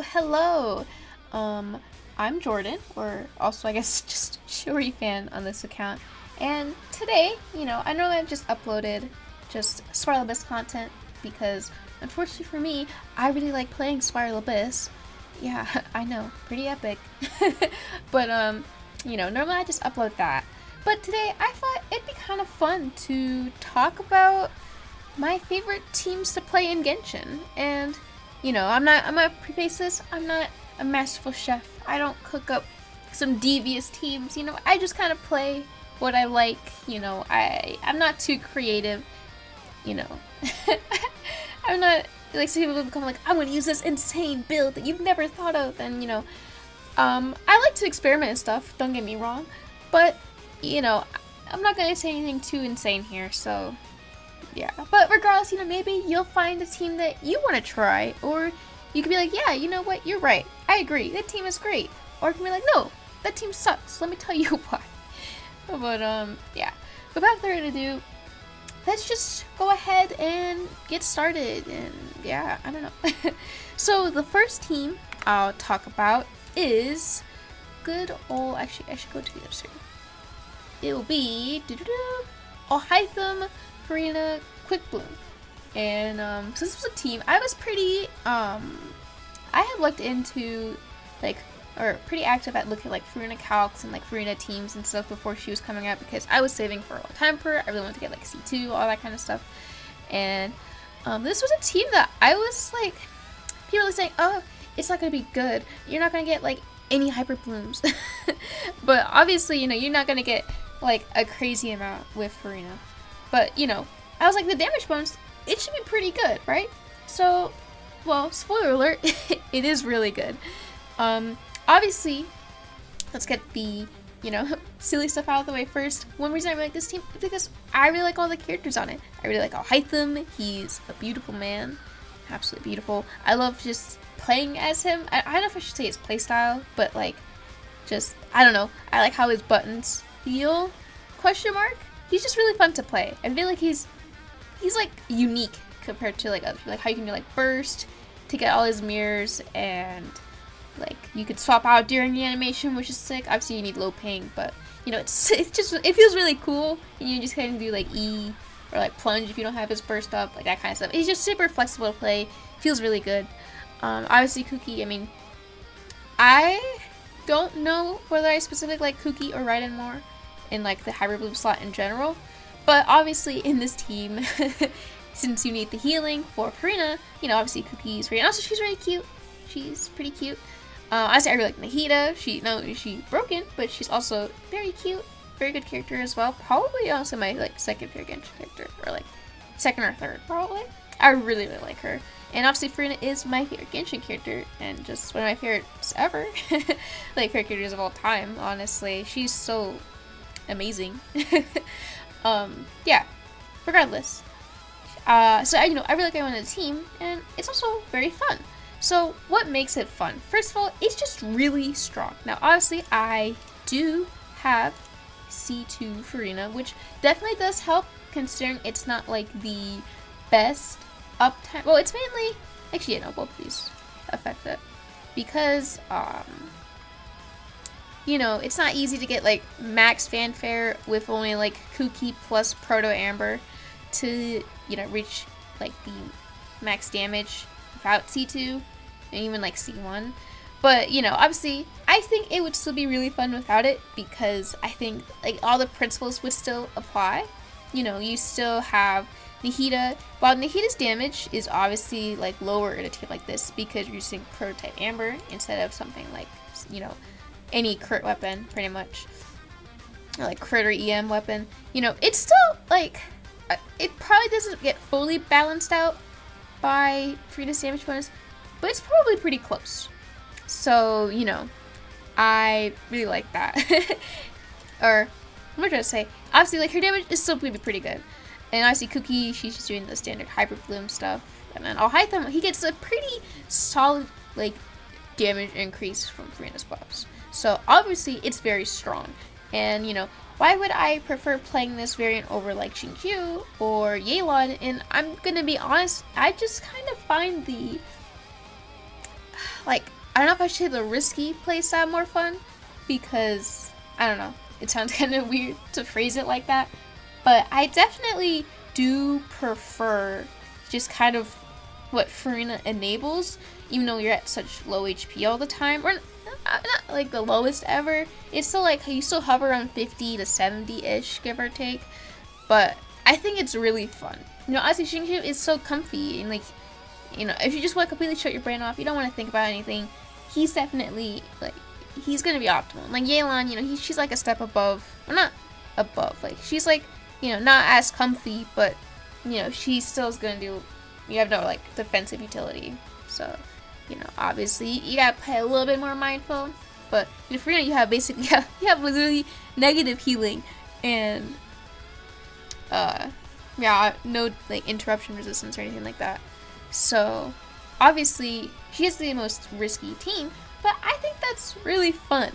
Hello. I'm Jordan, or also I guess just Shuri fan on this account. And today, I know I've just uploaded just Spiral Abyss content because unfortunately for me, I really like playing Spiral Abyss. Yeah, I know, pretty epic. But normally I just upload that. But today I thought it'd be kind of fun to talk about my favorite teams to play in Genshin. And I'm gonna preface this, I'm not a masterful chef. I don't cook up some devious teams, I just kind of play what I like, I'm not too creative, you know. I'm not, like, some people become like, I'm gonna use this insane build that you've never thought of, and, I like to experiment and stuff, don't get me wrong, but, I'm not gonna say anything too insane here, so yeah. But regardless, maybe you'll find a team that you want to try, or you could be like, yeah, you know what, you're right, I agree, that team is great. Or you can be like, no, that team sucks, let me tell you why. But yeah, without further ado, let's just go ahead and get started. And yeah, I don't know. So the first team I'll talk about is good old, actually I should go to the other screen. It will be Ohytham Farina Quick Bloom. And so this was a team I was pretty I had looked into, like, or pretty active at looking at like Farina calcs and like Farina teams and stuff before she was coming out, because I was saving for a long time for her. I really wanted to get like C2, all that kind of stuff. And this was a team that I was like, people were saying, oh, it's not gonna be good, you're not gonna get like any hyper blooms. But obviously, you're not gonna get like a crazy amount with Farina. But I was like, the damage bonus, it should be pretty good, right? So, well, spoiler alert, it is really good. Obviously, let's get the, silly stuff out of the way first. One reason I really like this team is because I really like all the characters on it. I really like Alhytham. He's a beautiful man. Absolutely beautiful. I love just playing as him. I don't know if I should say his playstyle, but like, just, I don't know. I like how his buttons feel, question mark. He's just really fun to play. I feel like he's like unique compared to like other, like how you can do like burst to get all his mirrors, and like you could swap out during the animation, which is sick. Obviously you need low ping, but it feels really cool. And you just kind of do like E or like plunge if you don't have his burst up, like that kind of stuff. He's just super flexible to play. Feels really good. Obviously Kuki, I mean, I don't know whether I specifically like Kuki or Raiden more in like the hybrid bloom slot in general, but obviously in this team, since you need the healing for Farina, obviously Kuki's great. And also she's really cute. She's pretty cute. Honestly, I really like Nahida. She's broken, but she's also very cute, very good character as well. Probably also my like second favorite Genshin character, or like second or third probably. I really like her. And obviously Farina is my favorite Genshin character, and just one of my favorites ever. Like favorite characters of all time, honestly. She's so amazing. Yeah. Regardless. So I really like everyone on the team, and it's also very fun. So what makes it fun? First of all, it's just really strong. Now, obviously, I do have C2 Farina, which definitely does help, considering it's not like the best uptime. Well, it's mainly, actually, both of these affect it, because it's not easy to get like max fanfare with only like Kuki plus Proto Amber to reach like the max damage without C2 and even like C1. But obviously I think it would still be really fun without it, because I think like all the principles would still apply. You still have Nahida. While Nahida's damage is obviously like lower in a team like this because you're using prototype Amber instead of something like any crit weapon pretty much, or like crit or EM weapon, it's still like, it probably doesn't get fully balanced out by Farina's damage bonus, but it's probably pretty close. So, I really like that. Or, what am I trying to say? Obviously, like, her damage is still going to be pretty good. And obviously, Kuki, she's just doing the standard Hyper Bloom stuff. And then Alhytham, he gets a pretty solid, like, damage increase from Farina's buffs. So, obviously, it's very strong. And, why would I prefer playing this variant over like Xingqiu or Yelan? And I'm gonna be honest, I just kind of find the like, I don't know if I should say the risky playstyle more fun, because, I don't know, it sounds kind of weird to phrase it like that, but I definitely do prefer just kind of what Farina enables, even though you're at such low HP all the time, or not like the lowest ever. It's still like, you still hover around 50 to 70-ish, give or take, but I think it's really fun. You know, honestly, Genshin is so comfy, and like, you know, if you just want to completely shut your brain off, you don't want to think about anything, he's definitely, like, he's gonna be optimal. Like, Yelan, you know, she's like a step above, well, not above, like, she's like, you know, not as comfy, but, you know, she still is gonna do, you have no, like, defensive utility, so, you know, obviously, you gotta play a little bit more mindful, but, you know, for you have basically, you have literally negative healing, and, yeah, no, like, interruption resistance or anything like that. So, obviously, she is the most risky team, but I think that's really fun.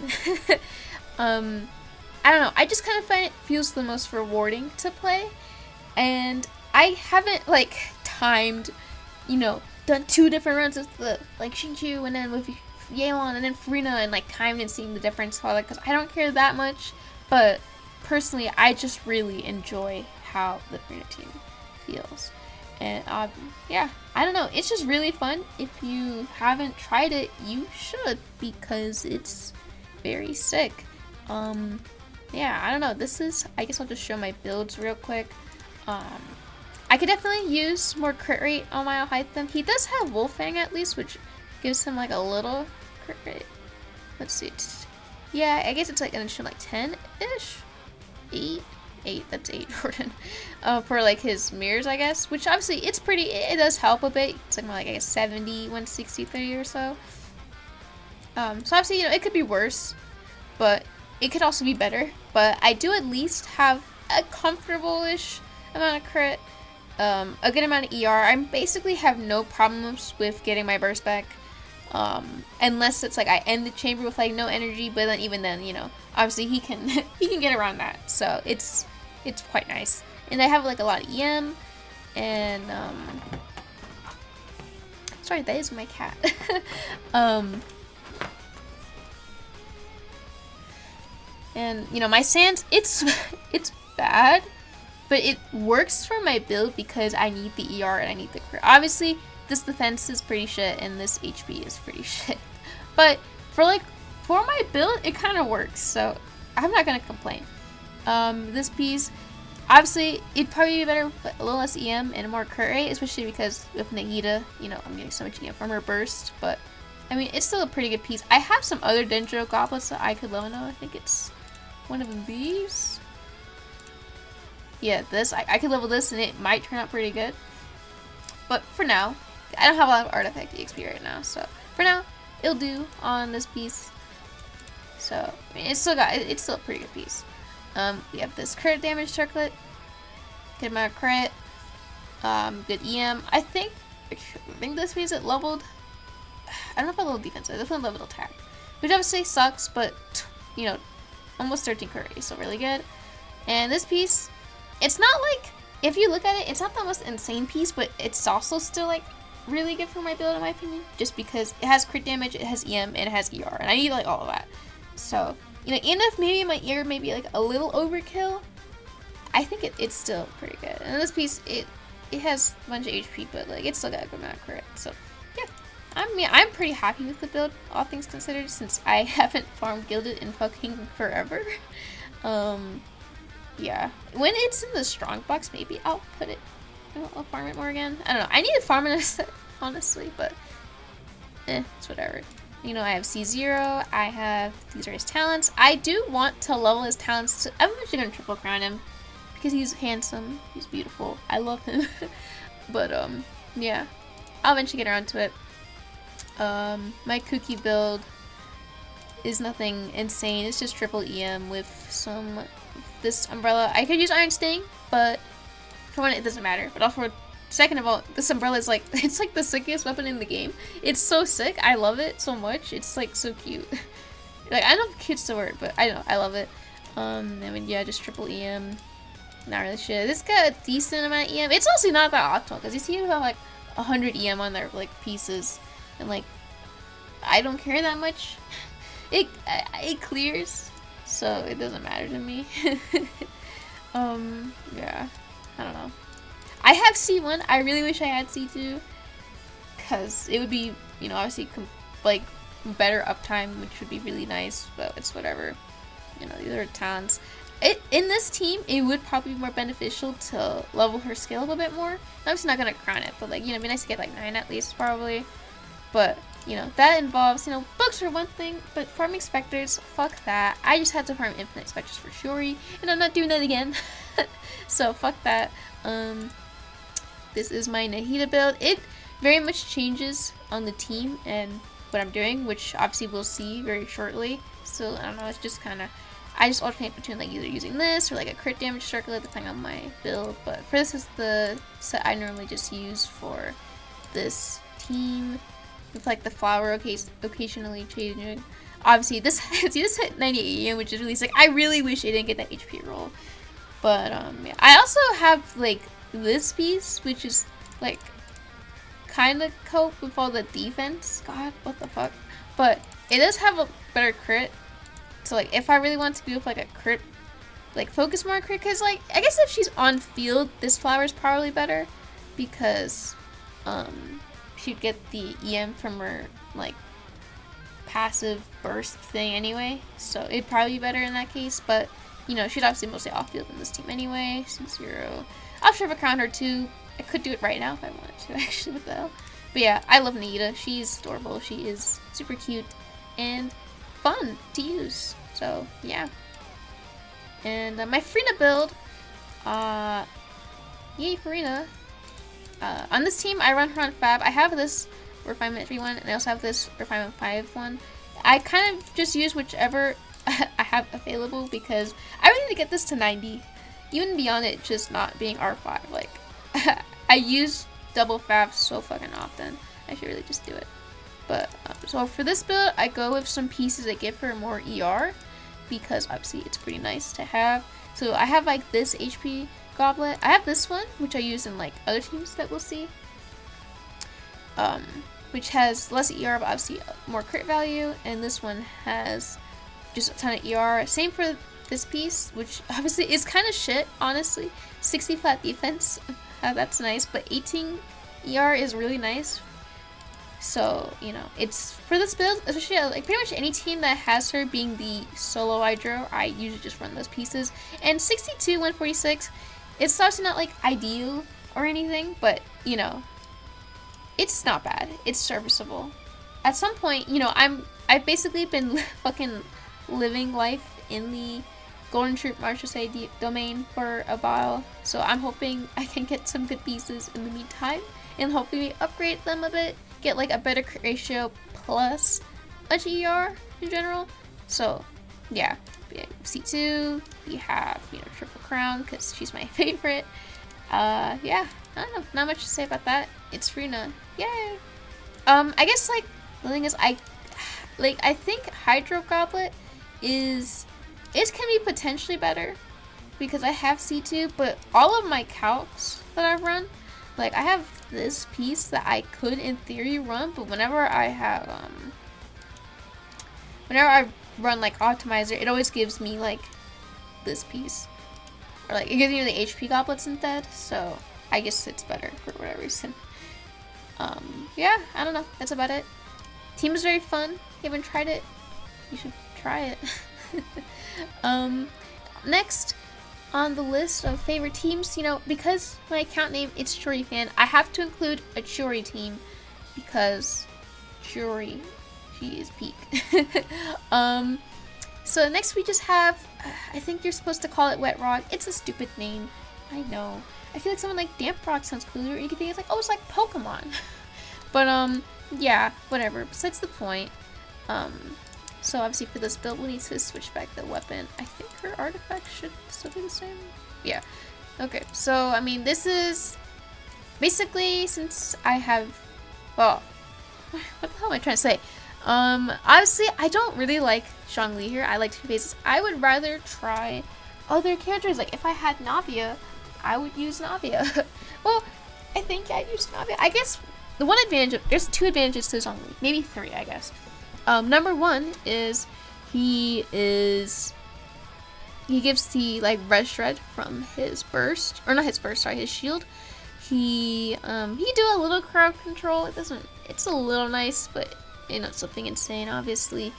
I don't know, I just kind of find it feels the most rewarding to play, and I haven't, like, timed, you know, done 2 different runs with the, like, Xingqiu, and then with Yelan, and then Farina, and, like, timed and seeing the difference, all that, because I don't care that much, but personally, I just really enjoy how the Farina team feels. And yeah, I don't know, it's just really fun. If you haven't tried it, you should, because it's very sick. Yeah, I don't know, this is, I guess I'll just show my builds real quick. I could definitely use more crit rate on my Alhaitham. He does have Wolfang at least, which gives him like a little crit rate. Let's see, yeah, I guess it's like an additional like 10-ish? 8, that's 8, Jordan, for like his mirrors, I guess, which obviously it's pretty, it does help a bit. It's like more like, I guess, 70, 163 or so. So obviously, you know, it could be worse, but it could also be better, but I do at least have a comfortable-ish amount of crit, a good amount of ER. I basically have no problems with getting my burst back, unless it's like I end the chamber with like no energy, but then even then, you know, obviously he can he can get around that, so it's quite nice. And I have like a lot of EM, and sorry, that is my cat. And you know, my sands, it's bad, but it works for my build because I need the ER and I need the crit. Obviously, this defense is pretty shit and this HP is pretty shit, but for my build, it kind of works, so I'm not gonna complain. This piece, obviously, it'd probably be better with a little less EM and a more crit rate, especially because with Nagita, you know, I'm getting so much EM from her burst, but I mean, it's still a pretty good piece. I have some other Dendro goblets that I could level now. I think it's one of these. Yeah, this, I could level this and it might turn out pretty good. But for now, I don't have a lot of artifact EXP right now, so for now, it'll do on this piece. So, I mean, it's still a pretty good piece. We have this crit damage circlet, good amount of crit, good EM. I think this piece it leveled, I don't know if I leveled defense, I definitely leveled attack, which obviously sucks, but, you know, almost 13 crit rate, so really good. And this piece, it's not like, if you look at it, it's not the most insane piece, but it's also still like really good for my build in my opinion, just because it has crit damage, it has EM, and it has ER, and I need like all of that. So, you know, even if maybe my ER may be like a little overkill, I think it's still pretty good. And this piece, it has a bunch of HP, but like it's still got a good amount of crit. So yeah, I'm pretty happy with the build, all things considered, since I haven't farmed gilded in fucking forever. Yeah, when it's in the strong box, maybe I'll put it, I'll farm it more again. I don't know, I need to farm it honestly, but it's whatever. You know, I have C0, I have, these are his talents. I do want to level his talents to, I'm actually going to triple crown him, because he's handsome, he's beautiful, I love him. But, yeah, I'll eventually get around to it. My kooky build is nothing insane, it's just triple EM with some, this umbrella. I could use Iron Sting, but for one, it doesn't matter. But also, second of all, this umbrella is like, it's like the sickest weapon in the game. It's so sick. I love it so much. It's like so cute. Like, I don't know if cute's the word, but I don't know. I love it. I mean, yeah, just triple EM. Not really sure. This got a decent amount of EM. It's also not that optimal because you see about like 100 EM on their like pieces, and like I don't care that much. It clears, so it doesn't matter to me. Yeah, I don't know. I have C1. I really wish I had C2, because it would be, you know, obviously like better uptime, which would be really nice. But it's whatever. You know, these are talents. In this team, it would probably be more beneficial to level her skill a little bit more. I'm obviously not gonna crown it, but like, you know, it'd be nice to get like 9 at least, probably. But you know, that involves, you know, books are one thing, but farming specters, fuck that. I just had to farm infinite specters for Shiori, and I'm not doing that again. So fuck that. This is my Nahida build. It very much changes on the team and what I'm doing, which obviously we'll see very shortly. So I don't know, it's just kind of, I just alternate between like either using this or like a crit damage circlet depending on my build. But for this is the set I normally just use for this team, with like the flower occasionally changing. Obviously this see, this hit 98 EM, which is really sick. I really wish I didn't get that HP roll. But yeah. I also have like this piece, which is like kind of cope with all the defense. God, what the fuck? But it does have a better crit. So like if I really want to do with like a crit, like focus more on crit, because like I guess if she's on field, this flower is probably better, because she'd get the EM from her like passive burst thing anyway, so it'd probably be better in that case. But you know, she'd obviously mostly off field in this team anyway. C0. I'll sure if I crown her too. I could do it right now if I wanted to, actually. What the hell? But yeah, I love Nahida. She's adorable. She is super cute and fun to use. So yeah. And my Farina build, yay Farina. On this team, I run her on Fab. I have this Refinement 3 one, and I also have this Refinement 5 one. I kind of just use whichever I have available, because I really need to get this to 90. Even beyond it just not being R5. Like, I use double Fab so fucking often. I should really just do it. But, so for this build, I go with some pieces that give her more ER, because obviously it's pretty nice to have. So I have like this HP goblet. I have this one, which I use in like other teams that we'll see. Which has less ER, but obviously more crit value. And this one has just a ton of ER. Same for this piece, which obviously is kind of shit, honestly. 60 flat defense, that's nice, but 18 ER is really nice. So, you know, it's for this build, especially like pretty much any team that has her being the solo hydro, I usually just run those pieces. And 62, 146, it's obviously not like ideal or anything, but you know, it's not bad. It's serviceable. At some point, you know, I've basically been fucking living life in the Golden Troop Marshal domain for a while, so I'm hoping I can get some good pieces in the meantime, and hopefully upgrade them a bit, get like a better crit ratio plus a GR in general. So yeah, C2, we have, you know, Triple Crown, because she's my favorite. Yeah, I don't know, not much to say about that. It's Farina, yay! I guess like the thing is, I think Hydro Goblet can be potentially better, because I have C2, but all of my calcs that I've run, like I have this piece that I could in theory run, but whenever I have whenever I run like optimizer, it always gives me like this piece, or like it gives me the HP goblets instead. So I guess it's better for whatever reason. Yeah, I don't know. That's about it. Team is very fun. If you haven't tried it, you should try it. Next on the list of favorite teams, you know, because my account name it's Shiori Fan, I have to include a Shiori team, because Shiori, she is peak. So next we just have, I think you're supposed to call it Wet Rock. It's a stupid name, I know. I feel like someone like Damp Rock sounds cooler. You can think it's like, oh, it's like Pokemon. But yeah, whatever. Besides the point. So obviously for this build, we'll need to switch back the weapon. I think her artifact should still be the same. Yeah. Okay. So I mean, this is basically, since I have, well, what the hell am I trying to say? Obviously I don't really like Zhongli here. I like Two Faces. I would rather try other characters. Like if I had Navia, I would use Navia. Well, I think I'd use Navia. I guess the one advantage, there's two advantages to Zhongli, maybe three, I guess. Number one is he gives the like red shred from his burst, or not his burst, sorry, his shield. He do a little crowd control. It's a little nice, but something insane, obviously.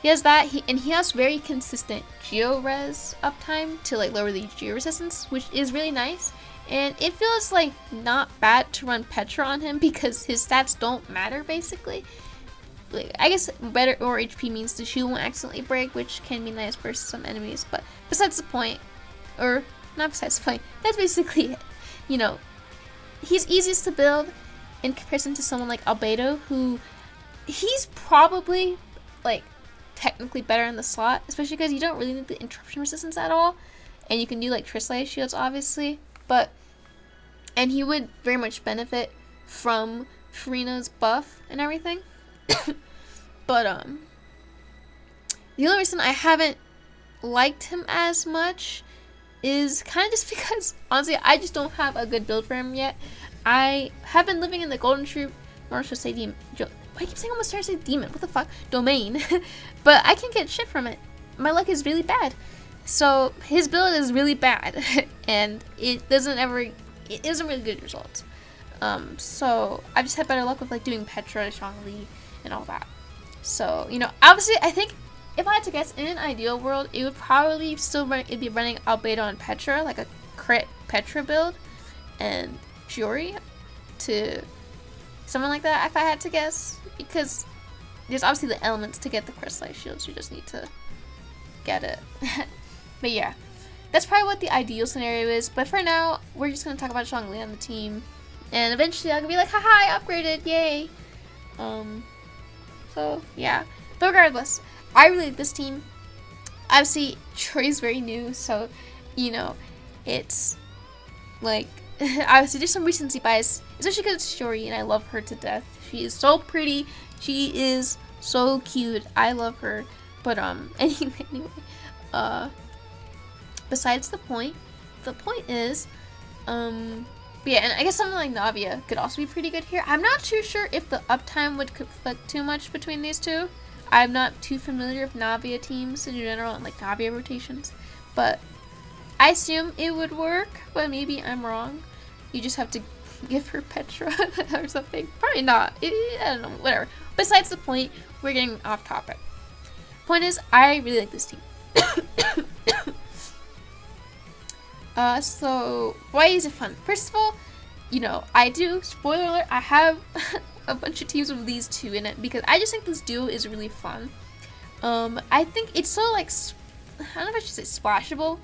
He has that, he has very consistent geo res uptime to like lower the geo resistance, which is really nice. And it feels like not bad to run Petra on him because his stats don't matter basically. Like, I guess better or HP means the shield won't accidentally break, which can be nice versus some enemies. But besides the point, or not besides the point, that's basically it. He's easiest to build in comparison to someone like Albedo, who he's probably like technically better in the slot, especially because you don't really need the interruption resistance at all, and you can do like Trislay shields obviously, and he would very much benefit from Furina's buff and everything. But the only reason I haven't liked him as much is kind of just because honestly I just don't have a good build for him yet. I have been living in the Golden Troop, or should I say demon. I keep saying almost starting to say demon. What the fuck? Domain. But I can get shit from it. My luck is really bad. So his build is really bad, and it doesn't really good results. So I just had better luck with like doing Petra, Zhongli, and all that. So obviously I think if I had to guess, in an ideal world, it would probably it'd be running Albedo on Petra, like a crit Petra build, and Shiori to someone like that if I had to guess, because there's obviously the elements to get the crystallize shields, you just need to get it. But yeah, that's probably what the ideal scenario is, but for now we're just gonna talk about Zhongli on the team, and eventually I'll be like, haha, I upgraded, yay. So yeah, but regardless, I really like this team. Obviously Troy's very new, so it's like obviously there's some recency bias, especially because it's Shiori and I love her to death. She is so pretty, she is so cute, I love her. But anyway, besides the point is but yeah, and I guess something like Navia could also be pretty good here. I'm not too sure if the uptime would conflict too much between these two. I'm not too familiar with Navia teams in general and like Navia rotations, but I assume it would work, but maybe I'm wrong. You just have to give her Petra or something. Probably not. I don't know, whatever. Besides the point, we're getting off topic. Point is, I really like this team. So why is it fun? First of all, I do, spoiler alert, I have a bunch of teams with these two in it because I just think this duo is really fun. I think it's so like, I don't know if I should say splashable,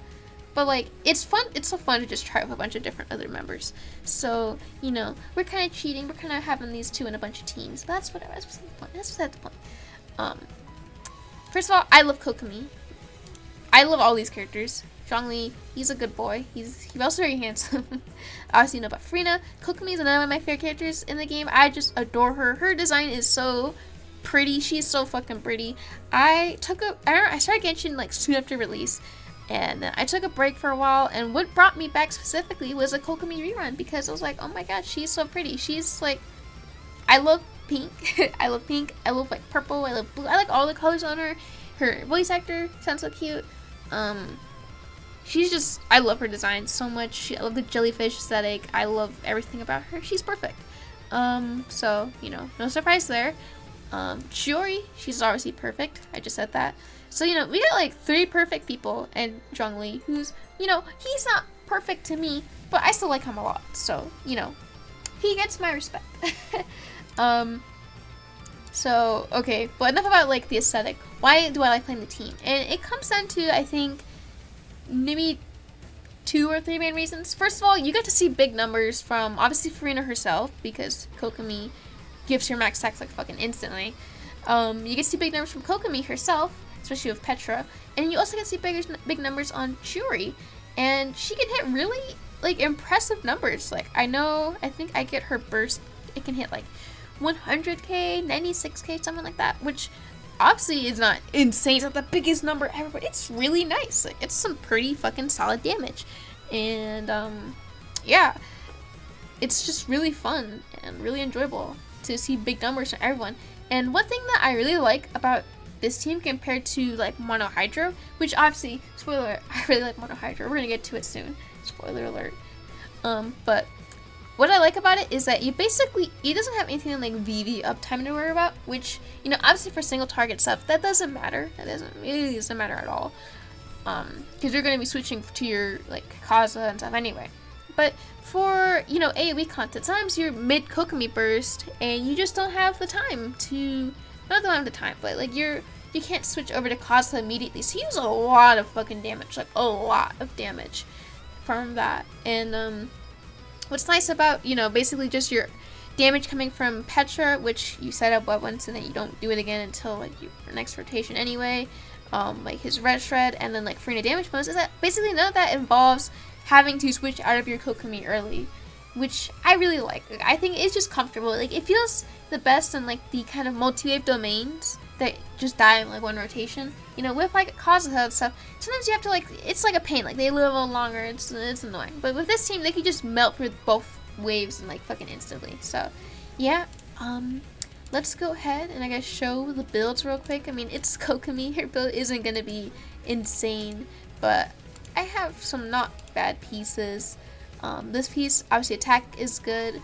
but like it's fun. It's so fun to just try with a bunch of different other members. So we're kind of cheating. We're kind of having these two in a bunch of teams. But that's whatever. That's beside the point. That's beside the point. First of all, I love Kokomi. I love all these characters. Zhongli, he's a good boy. He's also very handsome. Obviously, about Furina. Kokomi is another one of my favorite characters in the game. I just adore her. Her design is so pretty. She's so fucking pretty. I started Genshin like soon after release, and I took a break for a while, and what brought me back specifically was a Kokomi rerun because I was like, oh my god, she's so pretty. She's like, I love pink. I love pink. I love like purple. I love blue. I like all the colors on her. Her voice actor sounds so cute. She's just, I love her design so much. I love the jellyfish aesthetic. I love everything about her. She's perfect. So, no surprise there. Shiori, she's obviously perfect. I just said that. So, we got like 3 perfect people, and Zhongli, who's, he's not perfect to me, but I still like him a lot. So, he gets my respect. So, okay, but enough about like the aesthetic. Why do I like playing the team? And it comes down to, I think, maybe 2 or 3 main reasons. First of all, you get to see big numbers from obviously Furina herself, because Kokomi gives her max stacks like fucking instantly. You get to see big numbers from Kokomi herself, especially with Petra, and you also get to see big numbers on Shiori, and she can hit really like impressive numbers. Like I think I get her burst, it can hit like 100k, 96k, something like that, which obviously is not insane. It's not the biggest number ever, but it's really nice. Like, it's some pretty fucking solid damage. And yeah, it's just really fun and really enjoyable. to see big numbers from everyone. And one thing that I really like about this team compared to like Mono Hydro, which obviously, spoiler alert, I really like Mono Hydro. We're gonna get to it soon. Spoiler alert. But what I like about it is that it doesn't have anything like VV uptime to worry about, which, you know, obviously for single target stuff, that doesn't matter. That really doesn't matter at all. Because you're going to be switching to your, like, Kaza and stuff anyway. But for, you know, AoE content, sometimes you're mid Kokomi burst, and you just don't have the time to, not don't have the time, but, like, you can't switch over to Kaza immediately, so you use a lot of fucking damage, like, a lot of damage from that. And, what's nice about, you know, basically just your damage coming from Petra, which you set up once and then you don't do it again until, like, your next rotation anyway, like his Red Shred, and then, like, Farina damage bonus, is that basically none of that involves having to switch out of your Kokomi early, which I really like. I think it's just comfortable. Like, it feels the best in, like, the kind of multi-wave domains that just die in, like, one rotation. You know, with, like, Kazuha and stuff, sometimes you have to, like, it's like a pain. Like, they live a little longer. It's annoying. But with this team, they can just melt through both waves and, like, fucking instantly. So, yeah. Let's go ahead and I guess show the builds real quick. I mean, it's Kokomi. Her build isn't going to be insane, but I have some not bad pieces. This piece, obviously, attack is good.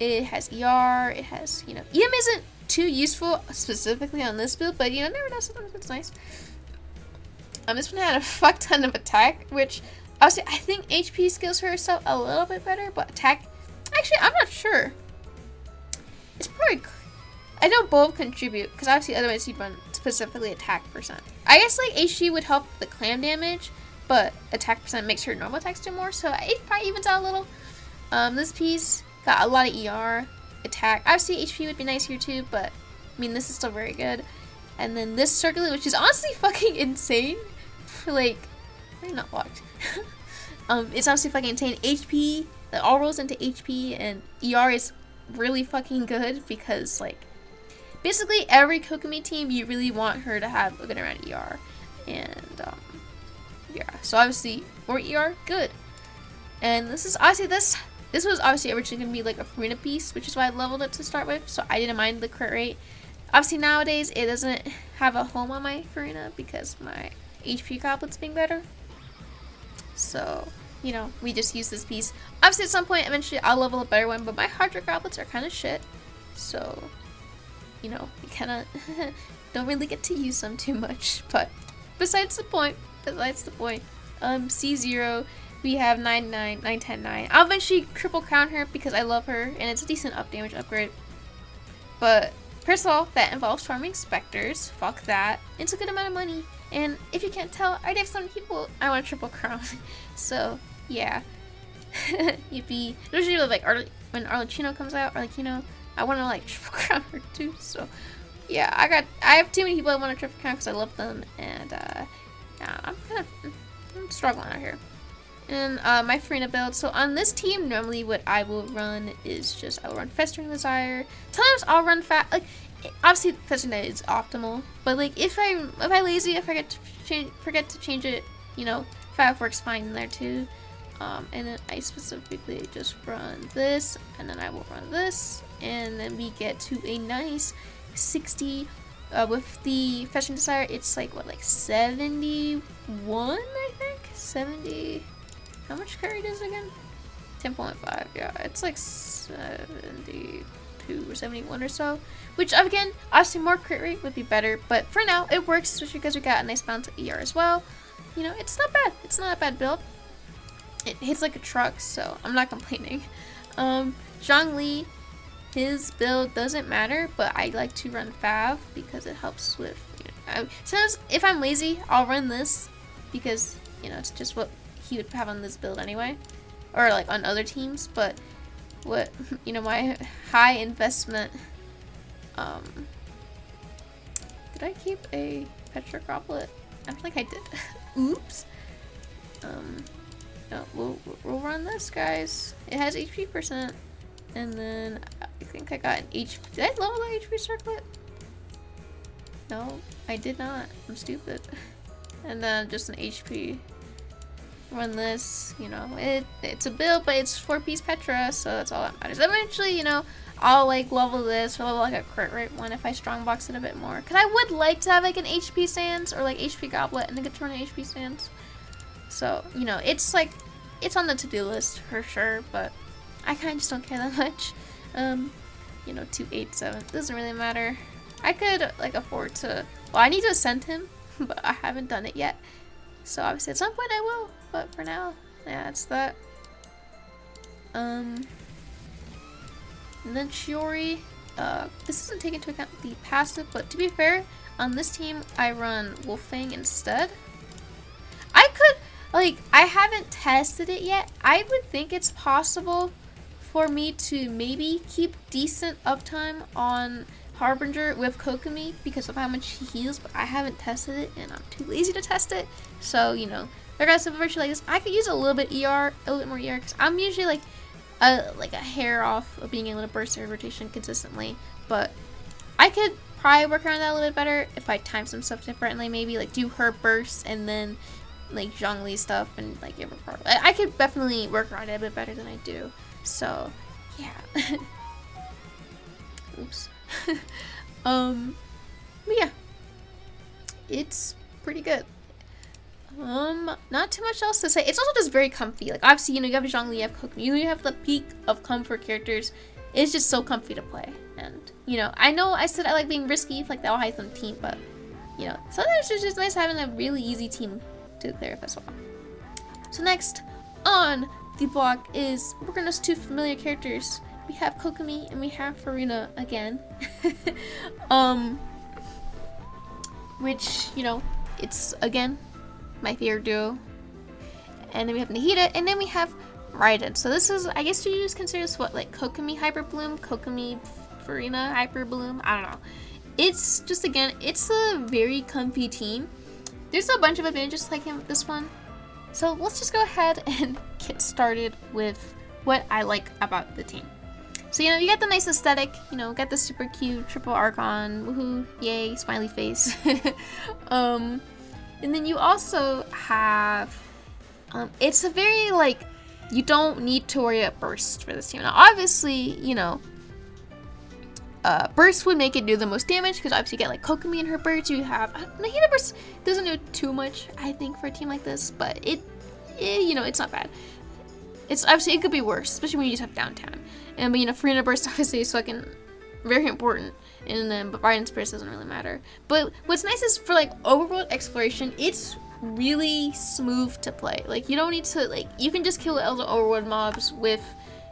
It has ER. It has, you know, EM isn't too useful specifically on this build, but, you know, never know, sometimes it's nice. This one had a fuck ton of attack, which, obviously, I think HP skills herself a little bit better, but attack, actually, I'm not sure. It's probably, I know both contribute, because obviously otherwise you'd run specifically attack percent. I guess, like, HG would help the clam damage, but attack percent makes her normal attacks do more, so it probably evens out a little. This piece got a lot of ER, attack. Obviously HP would be nice here too, but I mean, this is still very good. And then this circlet, which is honestly fucking insane for, like, I not blocked. It's honestly fucking insane. HP, it all rolls into HP, and ER is really fucking good because, like, basically every Kokomi team, you really want her to have a good amount of ER. And, yeah, so obviously more ER, good. And this is obviously, this was obviously originally going to be like a Farina piece, which is why I leveled it to start with, so I didn't mind the crit rate. Obviously nowadays it doesn't have a home on my Farina because my HP goblet's being better. So, you know, we just use this piece. Obviously at some point eventually I'll level a better one, but my Hydra goblets are kind of shit. So, you know, you kind of don't really get to use them too much. But besides the point, C0, we have 9-9, 9-10-9. I'll eventually triple crown her because I love her and it's a decent up damage upgrade. But first of all, that involves farming specters. Fuck that. It's a good amount of money. And if you can't tell, I already have some people I want to triple crown. So, yeah. Yippee. Usually, like, when Arlecchino comes out, I want to, like, triple crown her too. So, yeah, I have too many people I want to triple crown because I love them. And, yeah, I'm struggling out here. And my Farina build. So on this team, normally what I will run is just I will run Festering Desire. Sometimes I'll run like obviously Festering Desire is optimal, but like if I'm lazy, if I forget to change it, you know, Fab works fine in there too. And then I specifically just run this, and then I will run this, and then we get to a nice 60. With the Festering Desire, it's like what, like 71, I think 70. How much crit rate is it again? 10.5, yeah, it's like 72 or 71 or so. Which, again, obviously more crit rate would be better, but for now, it works, especially because we got a nice balance of ER as well. You know, it's not bad. It's not a bad build. It hits like a truck, so I'm not complaining. Zhongli, his build doesn't matter, but I like to run Fav because it helps with, you know, sometimes if I'm lazy, I'll run this because, you know, it's just what he would have on this build anyway, or like on other teams. But what, you know, my high investment, did I keep a Petra Goblet? I don't think I did. Oops. No, we'll run this, guys. It has HP percent, and then I think I got an HP. Did I level the HP circlet? No, I did not. I'm stupid. And then just an HP. Run this, you know, it's a build, but it's 4-piece Petra, so that's all that matters. Eventually, you know, I'll like level this or level like a crit rate one if I strongbox it a bit more. Cause I would like to have like an HP Sands or like HP Goblet and then get to run an HP Sands. So, you know, it's like, it's on the to-do list for sure, but I kind of just don't care that much. You know, 287, doesn't really matter. I could like afford to, well, I need to ascend him, but I haven't done it yet. So obviously at some point I will, but for now, yeah, it's that. And then Shiori, this doesn't take into account the passive, but to be fair, on this team I run Wolfang instead. I could, like, I haven't tested it yet. I would think it's possible for me to maybe keep decent uptime on Harbinger with Kokomi because of how much he heals, but I haven't tested it and I'm too lazy to test it. So, you know, regardless of a virtue like this, I could use a little bit ER, a little bit more ER, because I'm usually like a hair off of being able to burst her rotation consistently, but I could probably work around that a little bit better if I time some stuff differently, maybe like do her burst and then like Zhongli stuff and like give her part. I could definitely work around it a bit better than I do. So, yeah. Oops. But yeah, it's pretty good. Not too much else to say. It's also just very comfy. Like, obviously, you know, you have Zhongli, you have Kokomi, you have the peak of comfort characters. It's just so comfy to play. And, you know I said I like being risky for like the All-Hytham team, but, you know, sometimes it's just nice having a really easy team to clear up as well. So next on the block is, we're gonna two familiar characters. We have Kokomi and we have Farina again. Which, you know, it's again my favorite duo. And then we have Nahida, and then we have Raiden. So this is, I guess you just consider this what, like Kokomi Hyper Bloom, Kokomi Farina Hyper Bloom, I don't know. It's just, again, it's a very comfy team. There's a bunch of advantages like this one. So let's just go ahead and get started with what I like about the team. So, you know, you got the nice aesthetic, you know, got the super cute triple Archon, woohoo, yay, smiley face. And then you also have, it's a very, like, you don't need to worry about burst for this team. Now, obviously, you know, burst would make it do the most damage, because obviously you get, like, Kokomi and her burst. You have, Nahida burst doesn't do too much, I think, for a team like this, but it you know, it's not bad. It's obviously, it could be worse, especially when you just have downtown. And, but, you know, Farina burst obviously is fucking very important. And then, but Raiden's burst doesn't really matter. But what's nice is for, like, overworld exploration, it's really smooth to play. Like, you don't need to, like, you can just kill all the overworld mobs with,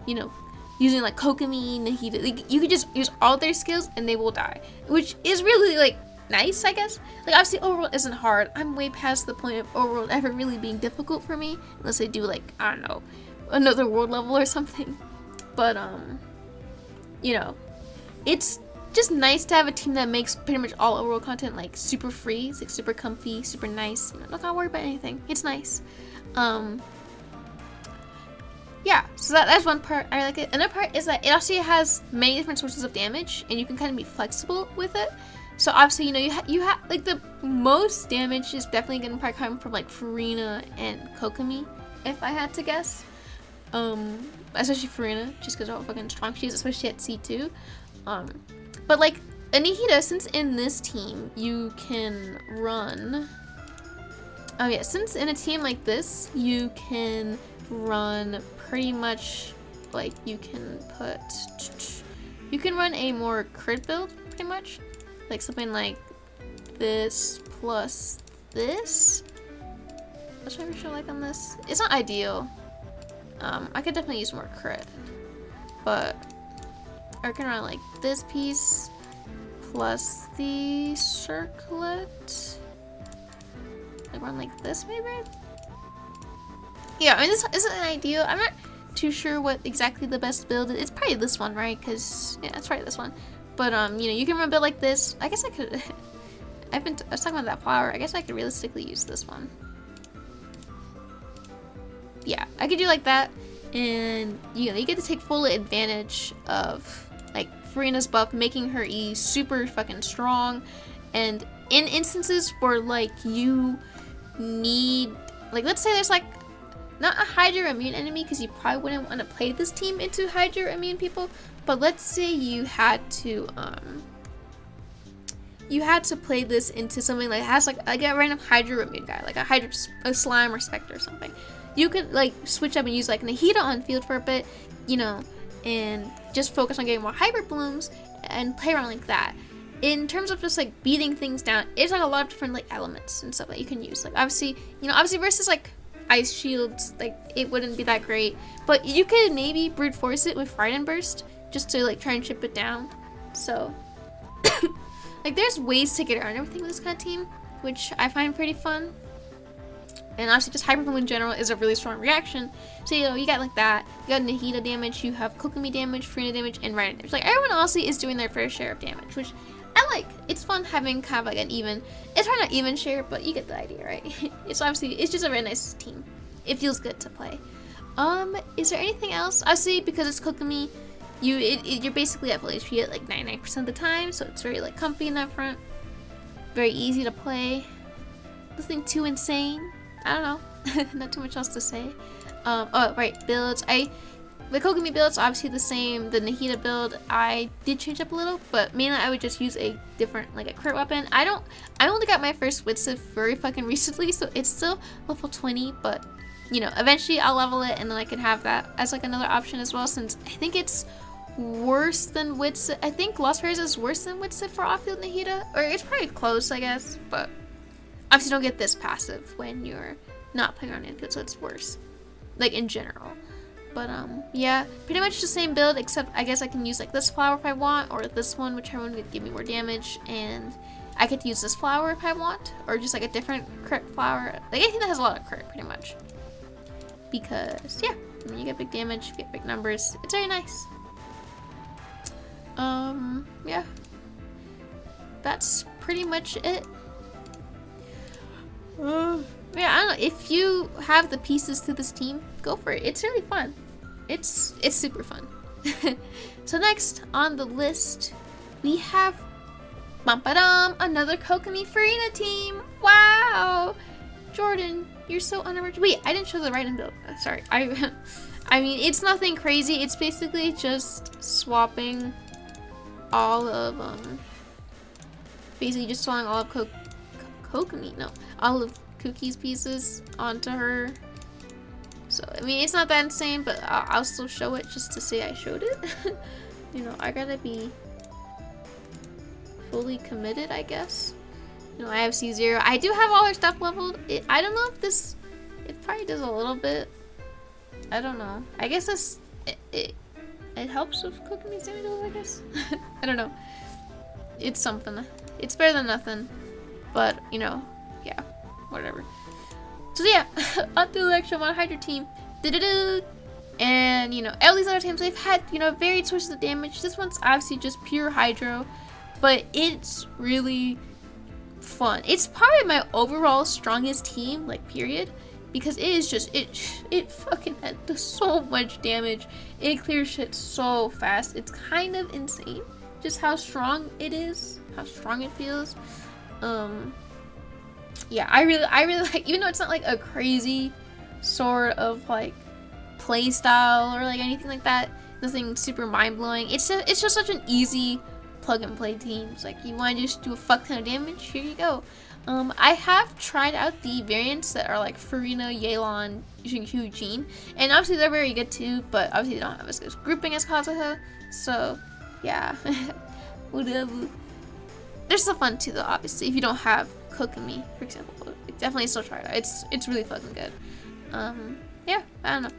you know, using, like, Kokomi, Nahida. Like, you can just use all their skills and they will die. Which is really, like, nice, I guess. Like, obviously, overworld isn't hard. I'm way past the point of overworld ever really being difficult for me. Unless I do, like, I don't know, another world level or something. But, you know, it's just nice to have a team that makes pretty much all overworld content, like, super free. It's, like, super comfy, super nice. You know, not gotta worry about anything. It's nice. Yeah, so that's one part. I like it. Another part is that it also has many different sources of damage, and you can kind of be flexible with it. So obviously, you know, you have like the most damage is definitely gonna probably come from like Farina and Kokomi, if I had to guess. Especially Farina, just because of how fucking strong she is, especially at C2. But like Nahida, since in this team you can run. Oh yeah, since in a team like this you can run pretty much like you can run a more crit build pretty much. Like something like this plus this. What's my ratio like on this? It's not ideal. I could definitely use more crit. But I can run like this piece plus the circlet. Like run like this maybe? Yeah, I mean this isn't ideal. I'm not too sure what exactly the best build is. It's probably this one, right? Because yeah, it's probably this one. But you know, you can run a build like this. I guess I could. I was talking about that flower. I guess I could realistically use this one. Yeah, I could do like that, and you know, you get to take full advantage of like Farina's buff, making her E super fucking strong. And in instances where like you need, like let's say there's like not a Hydro immune enemy, because you probably wouldn't want to play this team into Hydro immune people, but let's say you had to play this into something like has like a random Hydro immune guy, like a Slime or Spectre or something. You could like switch up and use like Nahida on field for a bit, you know, and just focus on getting more Hyper Blooms and play around like that. In terms of just like beating things down, it's like a lot of different like elements and stuff that you can use. Like obviously versus like Ice Shields, like it wouldn't be that great, but you could maybe brute force it with Frightened Burst just to like try and chip it down. So like there's ways to get around everything with this kind of team, which I find pretty fun. And obviously just Hyper Bloom in general is a really strong reaction. So, you know, you got like that. You got Nahida damage, you have Kokomi damage, Furina damage, and Rhino damage. Like, everyone honestly is doing their fair share of damage, which I like. It's fun having kind of like an even, it's probably not even share, but you get the idea, right? It's just a very nice team. It feels good to play. Is there anything else? Obviously, because it's Kokomi, you're basically at full HP at like 99% of the time, so it's very like comfy in that front. Very easy to play. Nothing too insane. I don't know. Not too much else to say. Oh, right, builds. The Kokomi build's obviously the same. The Nahida build, I did change up a little, but mainly I would just use a different, like a crit weapon. I only got my first Witsif very fucking recently, so it's still level 20, but, you know, eventually I'll level it, and then I can have that as, like, another option as well, since I think it's worse than Witsif. I think Lost Fairies is worse than Witsif for off-field Nahida, or it's probably close, I guess, but obviously you don't get this passive when you're not playing on infield, so it's worse, like in general. But yeah, pretty much the same build, except I guess I can use like this flower if I want, or this one, whichever one would give me more damage, and I could use this flower if I want, or just like a different crit flower, like anything that has a lot of crit, pretty much. Because yeah, I mean, you get big damage, you get big numbers, it's very nice. Yeah, that's pretty much it. Yeah, I don't know, if you have the pieces to this team, go for it. It's really fun. It's super fun. So next on the list, we have another Kokomi Furina team. Wow! Jordan, you're so unoriginal. Wait, I didn't show the right build. Sorry. I mean, it's nothing crazy. It's basically just swapping all of basically just swapping all of Kokomi. No, all of Cookie's pieces onto her. So I mean, it's not that insane, but I'll still show it just to say I showed it. You know, I gotta be fully committed, I guess. You know, I have C0. I do have all her stuff leveled. I don't know if this, it probably does a little bit. I don't know. I guess it helps with Kokomi's damage, I guess. I don't know. It's something. It's better than nothing. But, you know, yeah, whatever. So yeah, on to the actual Mod Hydra team. And, you know, all these other teams, they've had, you know, varied sources of damage. This one's obviously just pure Hydro, but it's really fun. It's probably my overall strongest team, like, period, because it is just, it fucking does so much damage. It clears shit so fast. It's kind of insane just how strong it is, how strong it feels. Yeah, I really like, even though it's not like a crazy sort of like play style or like anything like that, nothing super mind-blowing, it's just such an easy plug and play team. It's like, you want to just do a fuck ton of damage, here you go. I have tried out the variants that are like Furina, Yelan, Xingqiu, Jean, and obviously they're very good too, but obviously they don't have as good grouping as Kazuha, so yeah. Whatever. They're still fun too though, obviously, if you don't have Kokomi, for example. Definitely still try it out. It's really fucking good. Yeah, I don't know.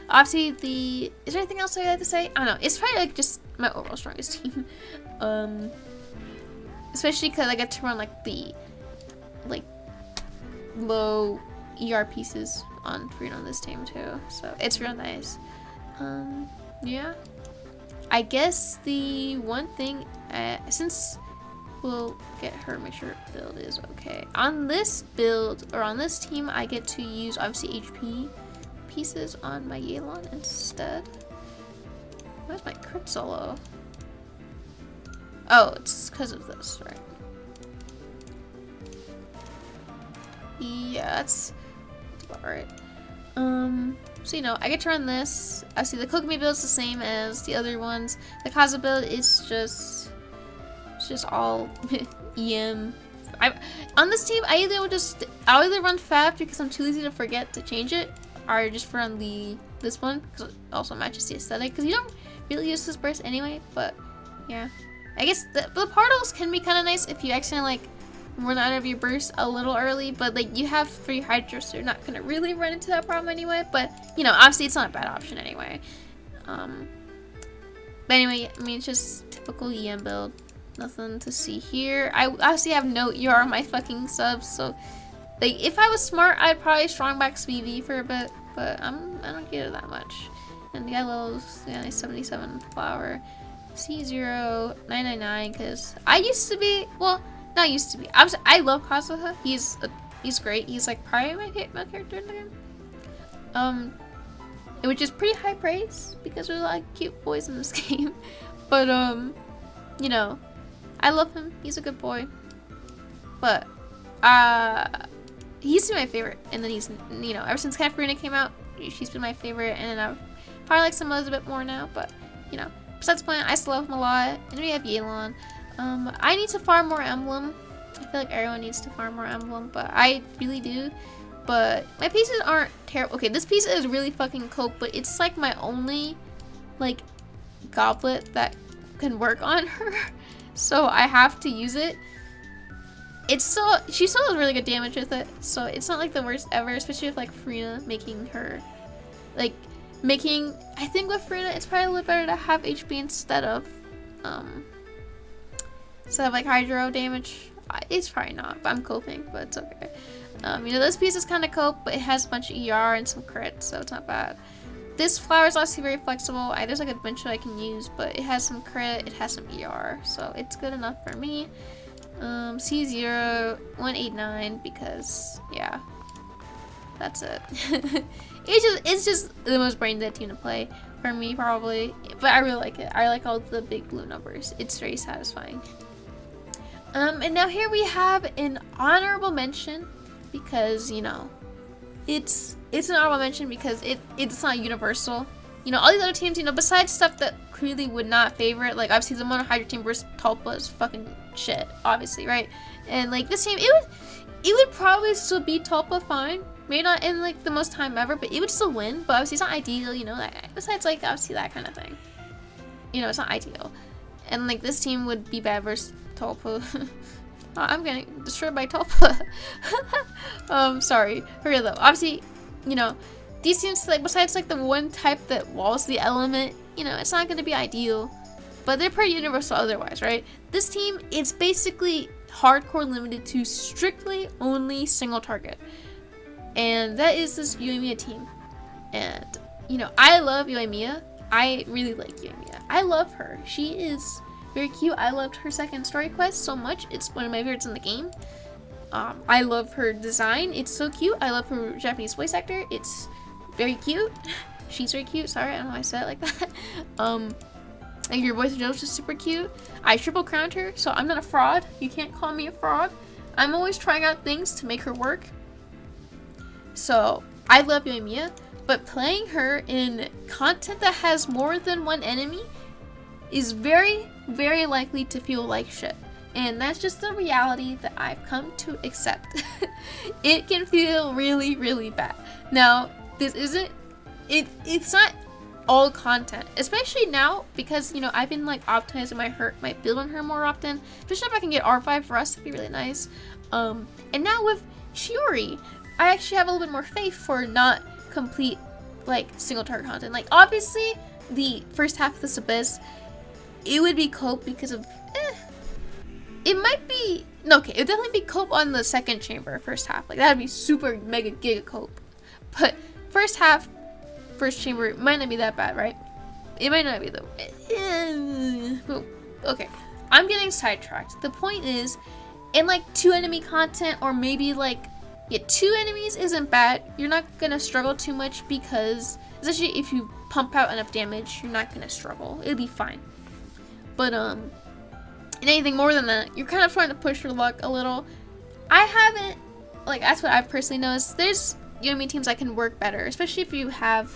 Obviously, is there anything else I had to say? I don't know. It's probably like just my overall strongest team. Especially because I get to run like the low ER pieces on this team too. So it's real nice. Yeah. I guess the one thing, since we'll get her, make sure her build is okay. On this build, or on this team, I get to use obviously HP pieces on my Yelan instead. Where's my crit solo? Oh, it's because of this, right? Yeah, that's about right. So, you know, I get to run this. I see the Kokomi build is the same as the other ones. The Kaza build is just, it's just all EM. On this team, I I'll either run Fab because I'm too lazy to forget to change it, or just run this one because it also matches the aesthetic. Because you don't really use this burst anyway. But yeah, I guess the portals can be kind of nice if you accidentally like run out of your burst a little early. But like you have free Hydra, so you're not gonna really run into that problem anyway. But you know, obviously it's not a bad option anyway. But anyway, I mean it's just typical EM build. Nothing to see here. I obviously have no ER on my fucking subs, so like if I was smart, I'd probably strong back VV for a bit, but I don't get it that much. And the guy levels, yeah, 77 flower, C0 999 because I used to be, well, not used to be. I love Kazuha. He's great. He's like probably my favorite character in the game. Which is pretty high praise because there's a lot of cute boys in this game, but you know. I love him. He's a good boy. But, he used to be my favorite. And then he's, you know, ever since Katarina came out, she's been my favorite. And I probably like some others a bit more now. But, you know, besides the point, I still love him a lot. And we have Yelan. I need to farm more emblem. I feel like everyone needs to farm more emblem. But I really do. But my pieces aren't terrible. Okay, this piece is really fucking cope. But it's like my only, like, goblet that can work on her. So I have to use it. She still does really good damage with it, so it's not like the worst ever, especially with like Frina making her, I think with Frina it's probably a little better to have HP instead of like hydro damage. It's probably not, but I'm coping, but it's okay. You know, this piece is kind of cope, but it has a bunch of ER and some crits, so it's not bad. This flower is obviously very flexible. There's like a bunch that I can use, but it has some crit, it has some ER, so it's good enough for me. C0 189 because yeah, that's it. it's just the most brain dead team to play for me probably, but I really like it. I like all the big blue numbers. It's very satisfying. And now here we have an honorable mention because you know. It's an honorable mention because it's not universal. You know, all these other teams, you know, besides stuff that clearly would not favor it, like obviously the Mono Hydra team versus Tulpa is fucking shit, obviously, right? And like this team, it would probably still beat Tulpa fine. Maybe not in like the most time ever, but it would still win. But obviously it's not ideal, you know, like, besides like obviously that kind of thing. You know, it's not ideal. And like this team would be bad versus Tulpa. I'm getting destroyed by Tulpa. Sorry. For real though. Obviously, you know, these teams, like, besides like the one type that walls the element, you know, it's not going to be ideal. But they're pretty universal otherwise, right? This team is basically hardcore limited to strictly only single target. And that is this Yoimiya team. And, you know, I love Yoimiya. I really like Yoimiya. I love her. She is very cute. I loved her second story quest so much. It's one of my favorites in the game. I love her design. It's so cute. I love her Japanese voice actor. It's very cute. She's very cute. Sorry, I don't know why I said it like that. Like your voice of Joe's just super cute. I triple crowned her, so I'm not a fraud. You can't call me a fraud. I'm always trying out things to make her work. So I love Yoimiya, but playing her in content that has more than one enemy is very, very likely to feel like shit. And that's just the reality that I've come to accept. It can feel really, really bad. Now, this isn't, it's not all content, especially now because, you know, I've been like optimizing my build on her more often, especially if I can get R5 for us, it'd be really nice. And now with Shiori, I actually have a little bit more faith for not complete like single target content. Like obviously the first half of this abyss, it would be cope because of it might be no, okay, it would definitely be cope on the second chamber first half. Like that'd be super mega giga cope. But first half, first chamber might not be that bad, right? It might not be though. Okay, I'm getting sidetracked. The point is, in like 2 enemy content or maybe like 2 enemies isn't bad. You're not gonna struggle too much because especially if you pump out enough damage, you're not gonna struggle. It'll be fine. But in anything more than that, you're kind of trying to push your luck a little. I haven't, like, that's what I've personally noticed. There's Yomi teams that can work better, especially if you have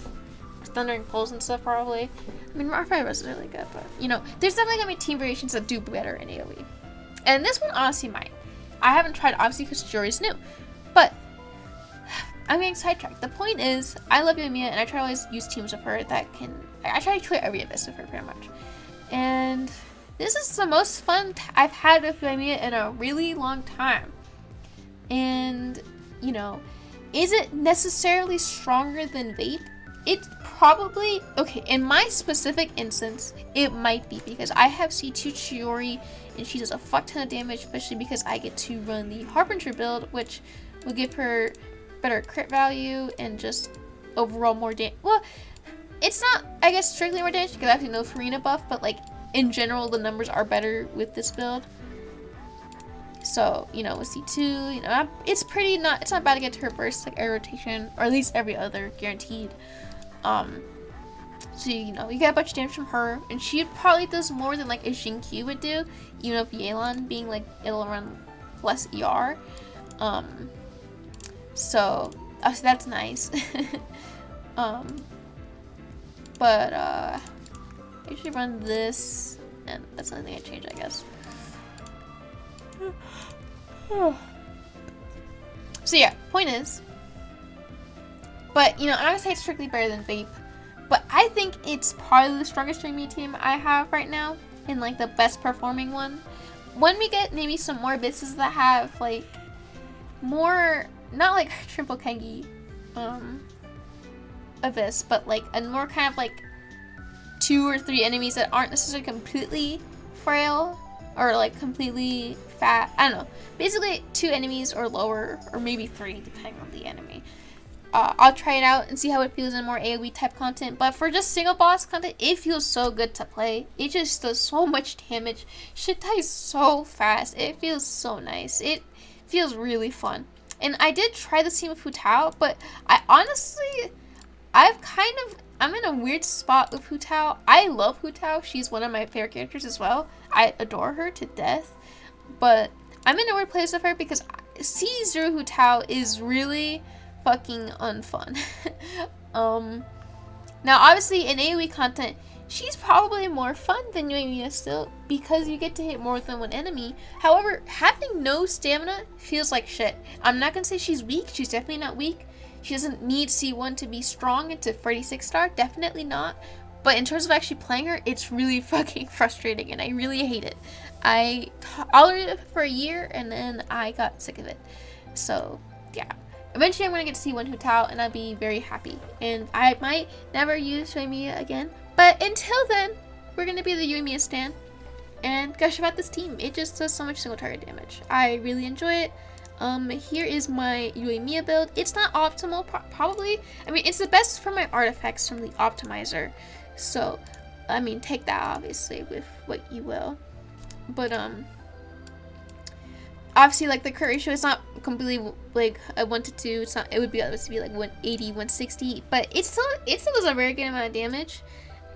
Thundering Pulse and stuff, probably. I mean, R5 is really good, but, you know, there's definitely gonna be team variations that do better in AoE. And this one honestly might. I haven't tried, obviously, because Jori's new. But, I'm getting sidetracked. The point is, I love Yoimiya, and I try to always use teams of her that can... I try to clear every abyss of her, pretty much. And this is the most fun I've had with Yoimiya in a really long time. And, you know, is it necessarily stronger than Vape? It's probably, okay, in my specific instance, it might be, because I have C2 Chiori, and she does a fuck ton of damage, especially because I get to run the Harbinger build, which will give her better crit value, and just overall more damage. Well, it's not, I guess, strictly more damage, because I have no Farina buff, but, like, in general, the numbers are better with this build. So, you know, with C2, you know, it's not bad to get to her burst, like, every rotation, or at least every other, guaranteed. So, you know, you get a bunch of damage from her, and she probably does more than, like, a Xingqiu would do, even if Yelan being, like, it'll run less ER. So that's nice. But, I usually run this, and that's the only thing I change, I guess. So yeah, point is, but, you know, I'm not gonna say it's strictly better than Vape, but I think it's probably the strongest Yoimiya team I have right now, and, like, the best performing one. When we get maybe some more abysses that have, like, more, not like Triple Kengi abyss, but, like, a more kind of, like, 2 or 3 enemies that aren't necessarily completely frail, or, like, completely fat. I don't know. Basically, 2 enemies or lower, or maybe 3, depending on the enemy. I'll try it out and see how it feels in more AoE type content. But for just single boss content, it feels so good to play. It just does so much damage. Shit dies so fast. It feels so nice. It feels really fun. And I did try the team with Hu Tao, but I honestly, I'm in a weird spot with Hu Tao. I love Hu Tao. She's one of my favorite characters as well. I adore her to death. But I'm in a weird place with her because C0 Hu Tao is really fucking unfun. Now obviously in AoE content, she's probably more fun than Yoimiya still, because you get to hit more than one enemy. However, having no stamina feels like shit. I'm not gonna say she's weak. She's definitely not weak. She doesn't need C1 to be strong and to 36 star. Definitely not. But in terms of actually playing her, it's really fucking frustrating, and I really hate it. I tolerated it for a year, and then I got sick of it. So, yeah. Eventually, I'm going to get to C1 Hu Tao, and I'll be very happy. And I might never use Yoimiya again. But until then, we're going to be the Yoimiya stan. And gush about this team. It just does so much single target damage. I really enjoy it. Here is my Yoimiya build. It's not optimal, probably. I mean, it's the best for my artifacts from the optimizer. So, I mean, take that obviously with what you will. But, obviously, like, the crit ratio is not completely, like, a 1 to 2. It's not, it would be obviously to be, like, 180, 160. But it still does a very good amount of damage.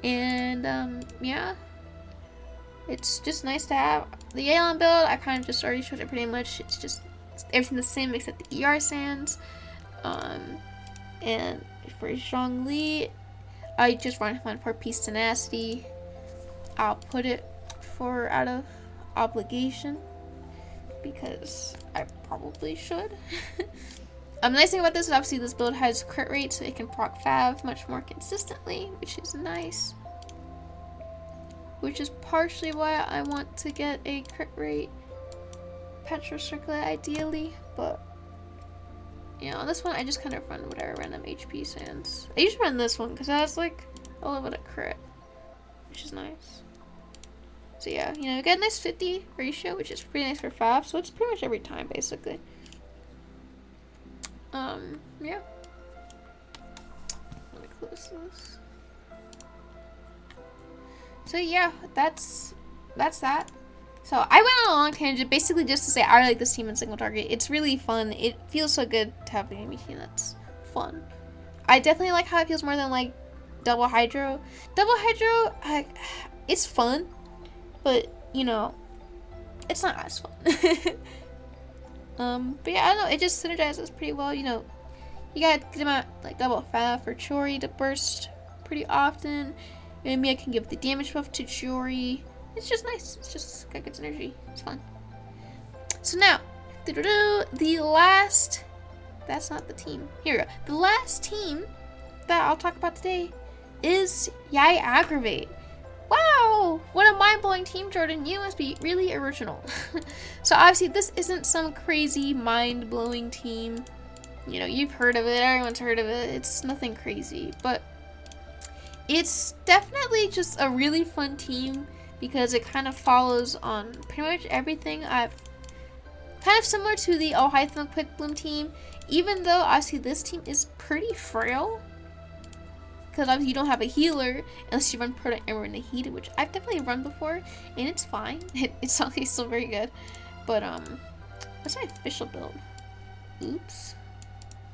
And, yeah. It's just nice to have. The Yelan build, I kind of just already showed it pretty much. It's just everything the same except the ER sands. And for Zhongli, I just run one for Peace Tenacity. I'll put it for out of obligation, because I probably should. The nice thing about this is obviously this build has crit rate, so it can proc Fav much more consistently, which is nice. Which is partially why I want to get a crit rate Petro Circlet ideally, but you know, this one I just kind of run whatever random HP sands. I usually run this one because it has like a little bit of crit, which is nice. So yeah, you know, you get a nice 50 ratio, which is pretty nice for Fav, so it's pretty much every time basically. Yeah. Let me close this. So yeah, that's that. So I went on a long tangent, basically just to say I like this team in single target. It's really fun. It feels so good to have an enemy team that's fun. I definitely like how it feels more than like Double Hydro. Double Hydro, it's fun, but you know, it's not as fun. But yeah, I don't know. It just synergizes pretty well. You know, You gotta get them out like double fat for Chori to burst pretty often. Maybe I can give the damage buff to Chori. It's just nice. It's just got good energy. It's fun. So now, the last. That's not the team. Here we go. The last team that I'll talk about today is Yai Aggravate. Wow! What a mind-blowing team, Jordan. You must be really original. So obviously this isn't some crazy mind-blowing team. You know, you've heard of it. Everyone's heard of it. It's nothing crazy. But it's definitely just a really fun team because it kind of follows on pretty much everything I've... Kind of similar to the Ohytham Quick Bloom team. Even though obviously this team is pretty frail. Because obviously you don't have a healer unless you run Proto Ember and Nahida, which I've definitely run before, and it's fine. It's obviously still very good. But what's my official build? Oops.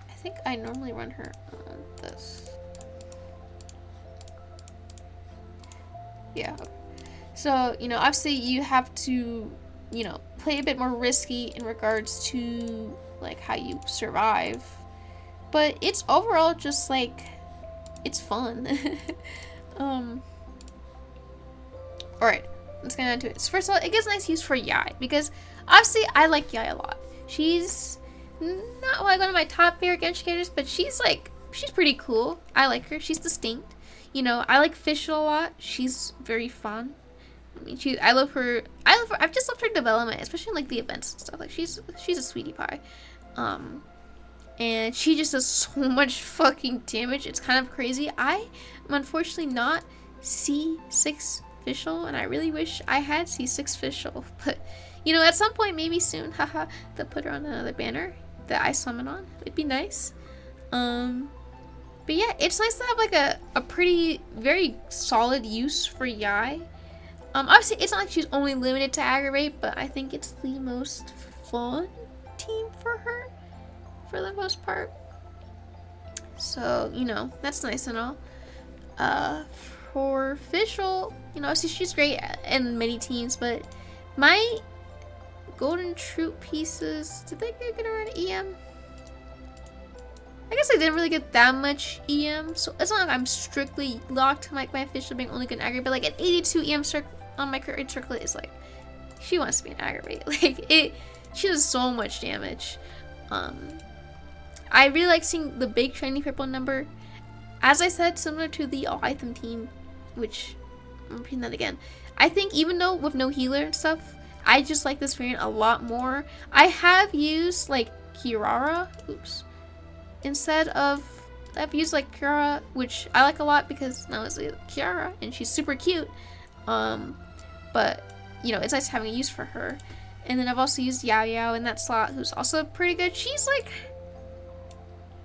I think I normally run her on this. Yeah. So, you know, obviously you have to, you know, play a bit more risky in regards to like how you survive. But it's overall just like it's fun. Alright, let's get into it. So first of all, it gets nice use for Yai because obviously I like Yai a lot. She's not like one of my top favorite Genshin characters, but she's pretty cool. I like her. She's distinct. You know, I like Fischl a lot. She's very fun. I mean, I love her. I've just loved her development, especially in like the events and stuff. Like she's a sweetie pie. And she just does so much fucking damage. It's kind of crazy. I am unfortunately not C6 Fischl, and I really wish I had C6 Fischl. But, you know, at some point, maybe soon, haha, they'll put her on another banner that I summon on. It'd be nice. But yeah, it's nice to have like a pretty, very solid use for Yai. Obviously, it's not like she's only limited to Aggravate, but I think it's the most fun team for her. For the most part. So, you know, that's nice and all. For Fischl, you know, obviously she's great in many teams, but my Golden Troop pieces, did they get around EM? I guess I didn't really get that much EM, so it's not like I'm strictly locked to like my Fischl being only good in Aggravate, but like an 82 EM on my current circlet is like, she wants to be an Aggravate. Like, she does so much damage. I really like seeing the big shiny purple number. As I said, similar to the Ohytham team, which, I'm repeating that again. I think even though with no healer and stuff, I just like this variant a lot more. I have used like Kirara, instead of, I've used like Kiara, which I like a lot because now it's like Kiara and she's super cute. But, you know, it's nice having a use for her. And then I've also used Yao Yao in that slot, who's also pretty good. She's like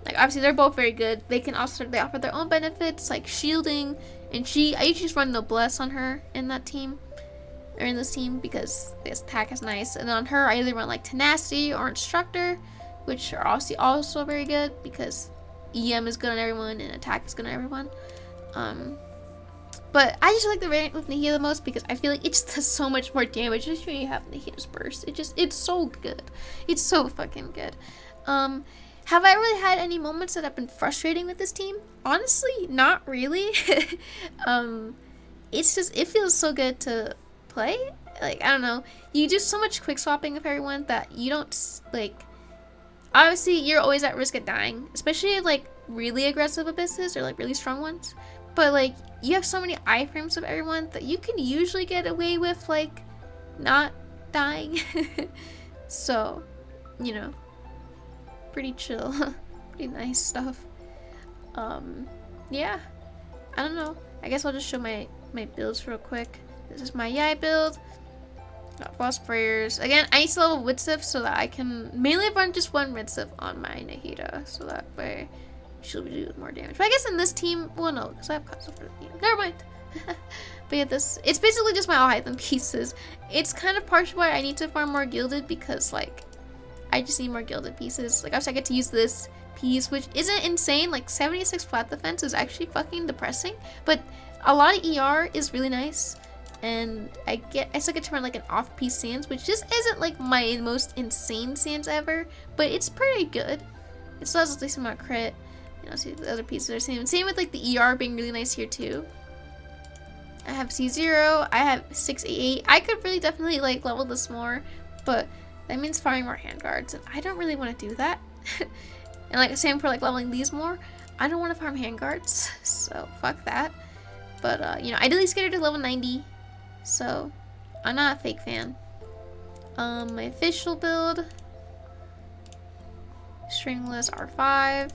obviously they're both very good. They offer their own benefits like shielding, and I usually just run Noblesse on her in that team, or in this team, because this attack is nice. And on her I either run like Tenacity or Instructor, which are obviously also very good because EM is good on everyone and attack is good on everyone. But I just like the variant with Nahida the most because I feel like it just does so much more damage just when you have Nahida's burst. It's so good. It's so fucking good. Have I really had any moments that have been frustrating with this team? Honestly, not really. It's just, it feels so good to play. Like, I don't know. You do so much quick swapping with everyone that you don't, like, obviously you're always at risk of dying, especially like really aggressive abysses or like really strong ones. But like, you have so many iframes of everyone that you can usually get away with like not dying. So, you know, pretty chill. Pretty nice stuff. Yeah, I don't know. I guess I'll just show my builds real quick. This is my Yai build. Got False Prayers. Again, I need to level Widsif so that I can mainly run just one Widsif on my Nahida, so that way she'll be doing more damage. But I guess in this team, well, no, because I have Katsu for the team. Never mind. But yeah, it's basically just my Ohytham pieces. It's kind of partially why I need to farm more Gilded, because like I just need more Gilded pieces. Like, obviously I get to use this piece, which isn't insane. Like 76 flat defense is actually fucking depressing, but a lot of ER is really nice. And I still get to run like an off-piece Sands, which just isn't like my most insane Sands ever, but it's pretty good. It still has a decent amount of crit. You know, see the other pieces are the same. Same with like the ER being really nice here too. I have C0. I have 688. I could really definitely like level this more, but that means farming more handguards, and I don't really want to do that. And like same for like leveling these more. I don't want to farm handguards, so fuck that. But you know, ideally get her to level 90, so I'm not a fake fan. My official build, stringless R5.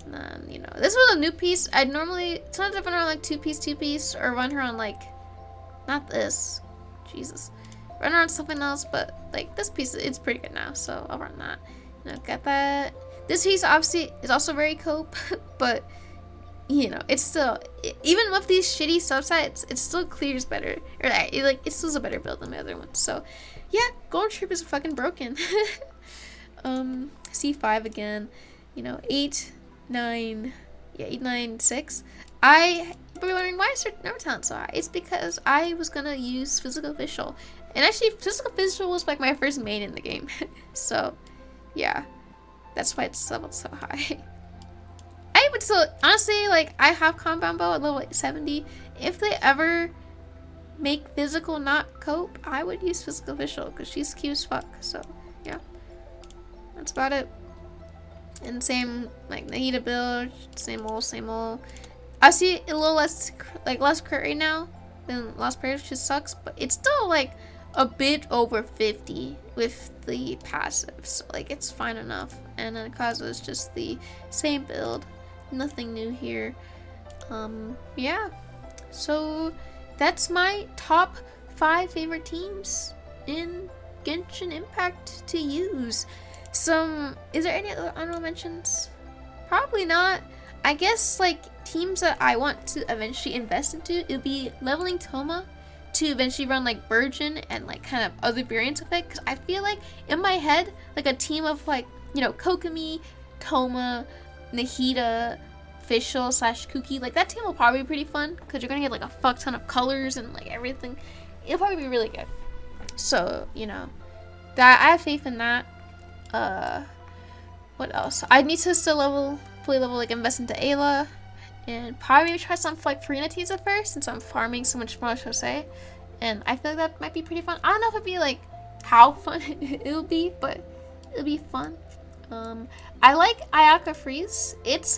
And then, you know, this was a new piece. I'd normally, sometimes I've run around like two piece, or run her on like, not this, Jesus. Run around something else, but like this piece, it's pretty good now, so I'll run that. You know, get that. This piece obviously is also very cope, but you know, it's still, even with these shitty subsets, it still clears better. Or like, it still's a better build than my other ones. So yeah, Golden Troop is fucking broken. C5 again, you know, 8, 9, 6. You'll be wondering why is their number talent so high? It's because I was gonna use Physical Official. And actually, Physical Official was like my first main in the game. So yeah, that's why it's leveled so high. I would still, honestly, like, I have Compound Bow at level 70. If they ever make Physical not cope, I would use Physical Official because she's cute as fuck. So yeah, that's about it. And same, like, Nahida build, same old. I see a little less crit right now than Lost Prayers, which just sucks, but it's still, like, a bit over 50 with the passive, so, like, it's fine enough. And then Kaza is just the same build, nothing new here. Yeah, so that's my top 5 favorite teams in Genshin Impact to use. Is there any other honorable mentions? Probably not. I guess like teams that I want to eventually invest into, it would be leveling Toma to eventually run like Virgin and like kind of other variants of it, because I feel like in my head, like a team of like, you know, Kokomi, Toma, Nahida, Official / Kuki, like that team will probably be pretty fun because you're gonna get like a fuck ton of colors and like everything. It'll probably be really good. So, you know, that I have faith in that. What else? I need to still fully level, like invest into Ayla, and probably try some like Farina teams at first since I'm farming so much more Jose, and I feel like that might be pretty fun. I don't know if it'd be like how fun it'll be, but it'll be fun. I like Ayaka Freeze. It's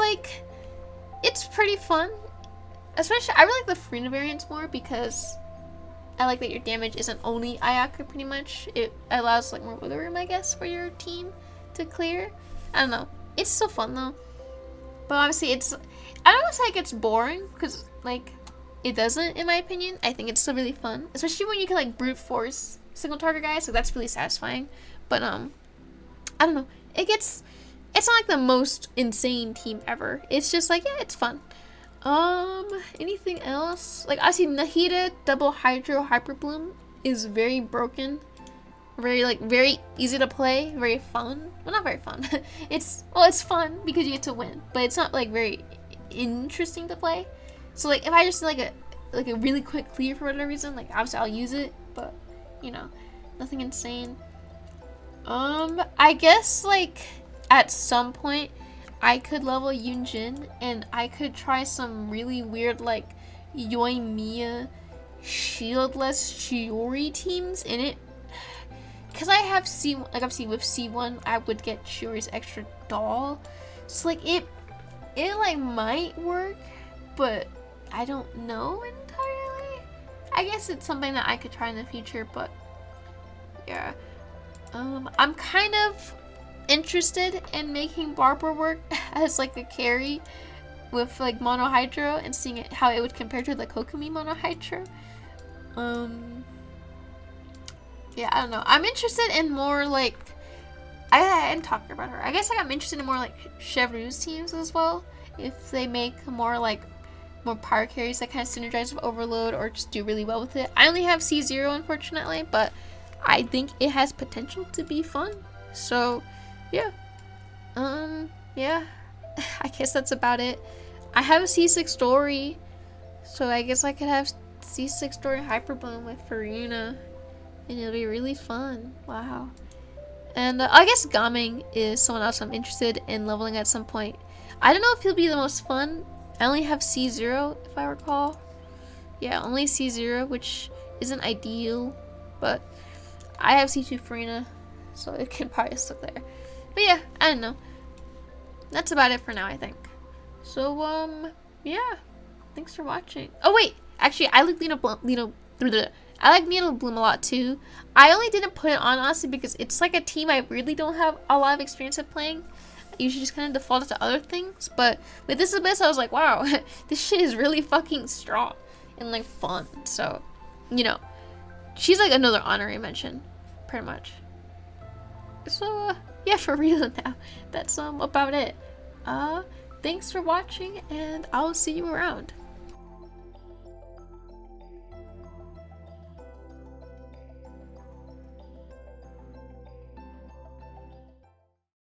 pretty fun. Especially, I really like the Farina variants more because I like that your damage isn't only Ayaka pretty much. It allows like more wiggle room, I guess, for your team to clear. I don't know. It's still fun though. But obviously I don't want to say it gets boring because like it doesn't in my opinion. I think it's still really fun. Especially when you can like brute force single target guys, so that's really satisfying. But I don't know. It's not like the most insane team ever. It's just like, yeah, it's fun. Anything else? Like, I see Nahida Double Hydro Hyper Bloom is very broken. Very easy to play. Very fun. Well, not very fun. It's fun because you get to win. But it's not, like, very interesting to play. So, like, if I just, like a really quick clear for whatever reason, like, obviously I'll use it. But, you know, nothing insane. I guess, like, at some point, I could level Yunjin, and I could try some really weird, like, Yoimiya shieldless Shiori teams in it. Because I have obviously with C1, I would get Shiori's extra doll. So, like, it like, might work, but I don't know entirely. I guess it's something that I could try in the future, but, yeah. I'm kind of interested in making Barbara work as like a carry with like Mono Hydro and seeing how it would compare to the Kokomi Mono Hydro. Yeah, I don't know. I'm interested in more like I didn't talk about her. I guess like I'm interested in more like Chevreuse teams as well. If they make more power carries that kind of synergize with Overload or just do really well with it. I only have C0 unfortunately, but I think it has potential to be fun. So yeah. Yeah. I guess that's about it. I have a C6 story, so I guess I could have C6 story Hyper Bloom with Farina, and it'll be really fun. Wow. And I guess Gaming is someone else I'm interested in leveling at some point. I don't know if he'll be the most fun. I only have C0 if I recall. Yeah, only C0, which isn't ideal, but I have C2 Farina, so it can probably stick there. But yeah, I don't know. That's about it for now, I think. So, yeah. Thanks for watching. Oh, wait. Actually, I like I like Needle Bloom a lot, too. I only didn't put it on, honestly, because it's like a team I really don't have a lot of experience of playing. I usually just kind of default to other things. But with this Abyss, I was like, wow, this shit is really fucking strong and, like, fun. So, you know, she's, like, another honorary mention, pretty much. So, yeah, for real now. That's, about it. Thanks for watching, and I'll see you around.